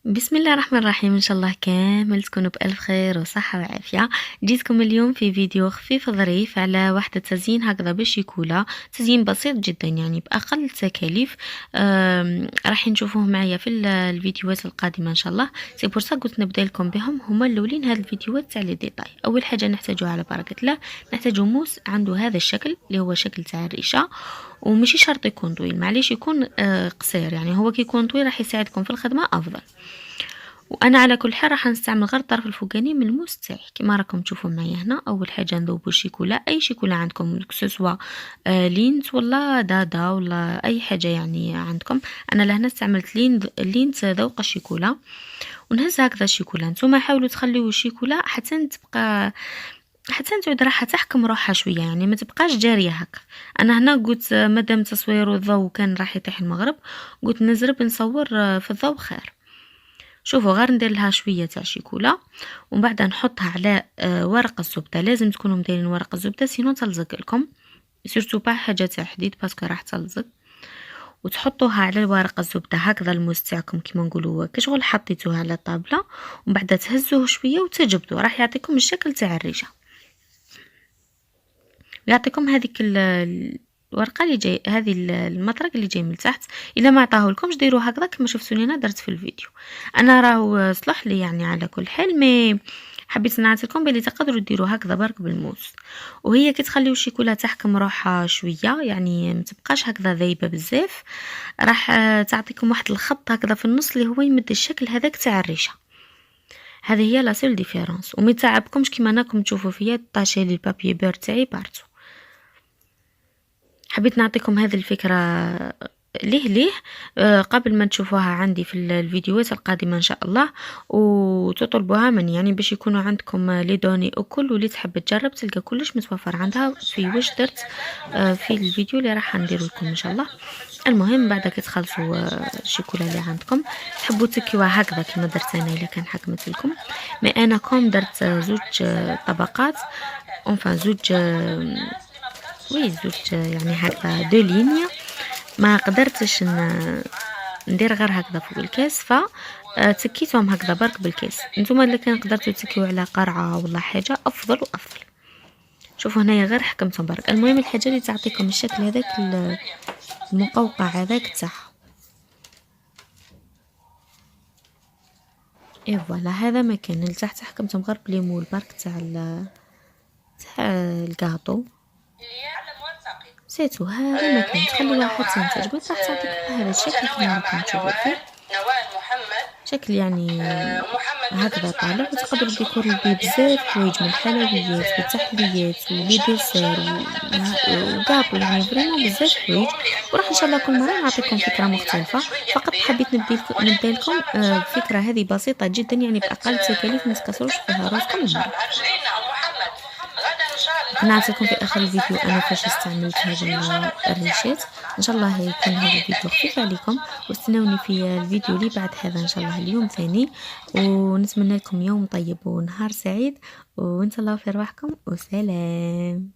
بسم الله الرحمن الرحيم، ان شاء الله كامل تكونوا بألف خير وصحة وعافية. جيتكم اليوم في فيديو خفيف ظريف على واحدة تزيين هكذا بالشيكولا، تزيين بسيط جدا يعني بأقل التكاليف. راح نشوفوه معايا في الفيديوهات القادمة ان شاء الله. سي بورصا قلت نبدا لكم بهم هما الاولين. هاد الفيديوهات تاع لي ديتاي. اول حاجة نحتاجوها على بركة الله، نحتاجو موس عنده هذا الشكل اللي هو شكل تاع الريشة، ومشي شرط يكون طويل، معليش يكون قصير، يعني هو كي يكون طويل راح يساعدكم في الخدمة افضل. وانا على كل حال راح نستعمل غير الطرف الفوقاني من الموس تاعي كما راكم تشوفوا معايا هنا. اول حاجه نذوبوا الشيكولا، اي شيكولا عندكم سواء لينت ولا دادا ولا اي حاجه يعني عندكم. انا لهنا استعملت لينت ذوق الشيكولا، ونهز هكذا الشيكولا. نتوما حاولوا تخليوا الشيكولا حتى تبقى، حتى تعود راحه تحكم روحها شويه، يعني ما تبقاش جاريه هكا. انا هنا قلت مادام تصوير الضوء كان راح يطيح المغرب، قلت نزرب نصور في الضوء خير. شوفوا غير ندير لها شويه تاع شيكولا، ومن بعد نحطها على ورق الزبده. لازم تكونوا مديرين ورق الزبده سينو تلزق لكم، سورتو با حاجه تاع حديد باسكو راح تلزق. وتحطوها على الورق الزبده هكذا الموس تاعكم كيما نقولوا كشغل حطيتوها على الطابله، ومن بعد تهزوه شويه وتجبدوه، راح يعطيكم الشكل تاع الريشه، يعطيكم هذيك الورقه اللي جاي، هذه المطرق اللي جاي من تحت. الا ما عطاه لكمش ديروا هكذا كما شفتوني انا درت في الفيديو. انا راهو صلح لي يعني على كل حال، مي حبيت نعرف لكم بلي تقدروا ديروا هكذا برك بالموس. وهي كي تخليو الشيكولا تحكم روحها شويه، يعني ما تبقاش هكذا ذايبه بزاف، راح تعطيكم واحد الخط هكذا في النص اللي هو يمد الشكل هذاك تاع الريشه. هذه هي لا سول ديفيرونس. وما تعبكمش كيما راكم تشوفوا فيا طاشي لي البابي بير تاعي بارتو. حبيت نعطيكم هذه الفكرة ليه قبل ما تشوفوها عندي في الفيديوهات القادمة ان شاء الله، وتطلبوها مني يعني باش يكونوا عندكم لي دوني وكل واللي تحب تجرب تلقى كلش متوفر عندها في واش درت في الفيديو اللي راح ندير لكم ان شاء الله. المهم بعد كي تخلصوا الشيكولا اللي عندكم تحبوا تكيوها هكذا كما درت انا الا كان حكمت لكم. ما انا كوم درت زوج طبقات، اونفان زوج زوج يعني هكذا دو لينيا. ما قدرتش ندير غير هكذا فوق الكاس، ف تكيتهم هكذا برك بالكاس. نتوما اللي كان قدرتوا تكيو على قرعه ولا حاجه افضل وافضل. شوفوا هنايا غير حكمتهم برك. المهم الحاجه اللي تعطيكم الشكل هذاك المقوقع هذاك تاعها. اي فوالا هذا مكان لتحت حكمتهم غير بليمول برك تاع الكاطو. سيتو هذا مكان تخليوها حتى تنتج، قلت راح تعطيكم هذا الشكل كما راكم تشوفوا فيه، شكل يعني هكذا طالع. وتقدروا ديكوري بيه بزاف حوايج من الحلويات والتحليات ولي ديسير وكاطو، يعني فريمون بزاف حوايج. وراح ان شاء الله كل مره نعطيكم فكره مختلفه. فقط حبيت نبدا لكم فكره هذه بسيطه جدا، يعني باقل تكاليف ما تكسروش فيها راسكم المره. نعطيكم في اخر الفيديو انا كيفاش استعملت هذا الريشات. ان شاء الله يكون هذا الفيديو خفيف عليكم، واستنوني في الفيديو اللي بعد هذا ان شاء الله اليوم ثاني. ونتمنى لكم يوم طيب ونهار سعيد، ونتهلاو في رواحكم وسلام.